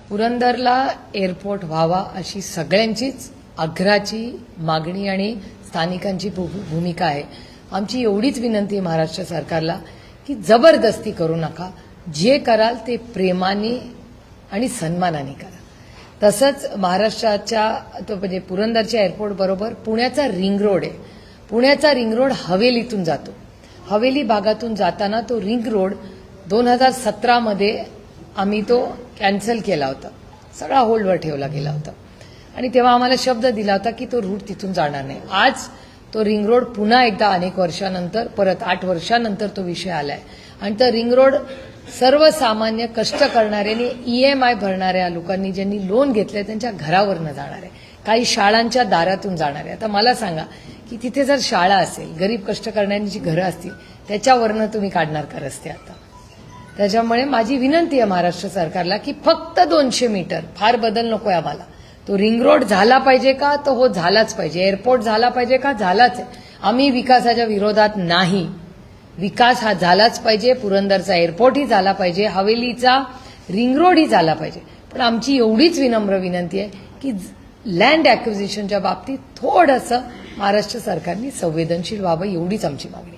पुरंदरला airport व्हावा अशी सगळ्यांचीच आग्रहाची मागणी आणि स्थानिकांची भूमिका आहे. आमची एवढीच विनंती आहे महाराष्ट्र सरकारला की जबरदस्ती करू नका. जे कराल ते प्रेमाने आणि सन्मानाने करा. तसंच महाराष्ट्राच्या म्हणजे पुरंदरच्या एअरपोर्ट बरोबर पुण्याचा रिंग रोड आहे. पुण्याचा रिंग रोड हवेलीतून जातो. हवेली भागातून जाताना तो रिंग रोड 2017 मध्ये आम्ही तो कॅन्सल केला होता. सगळा होल्डवर ठेवला गेला होता आणि तेव्हा आम्हाला शब्द दिला होता की तो रूट तिथून जाणार नाही. आज तो रिंग रोड पुन्हा एकदा अनेक वर्षानंतर परत 8 वर्षानंतर तो विषय आलाय आणि तो रिंग रोड सर्वसामान्य कष्ट करणाऱ्यांनी EMI भरणाऱ्या लोकांनी ज्यांनी लोन घेतले त्यांच्या घरावरनं जाणार आहे. काही शाळांच्या दारातून जाणार आहे. आता मला सांगा की तिथे जर शाळा असेल, गरीब कष्ट करणाऱ्यांची घरं असतील, त्याच्यावरनं तुम्ही काढणार का रस्ते? आता त्याच्यामुळे माझी विनंती आहे महाराष्ट्र सरकारला की फक्त 200 मीटर, फार बदल नकोय आम्हाला. तो रिंग रोड झाला पाहिजे का? तो हो झालाच पाहिजे. एअरपोर्ट झाला पाहिजे का? झालाच आहे. आम्ही विकासाच्या विरोधात नाही. विकास हा झालाच पाहिजे. पुरंदरचा एअरपोर्टही झाला पाहिजे. हवेलीचा रिंग रोडही झाला पाहिजे. पण आमची एवढीच विनम्र विनंती आहे की लँड ॲक्विजिशनच्या बाबतीत थोडंसं महाराष्ट्र सरकारने संवेदनशील व्हावं, एवढीच आमची मागणी.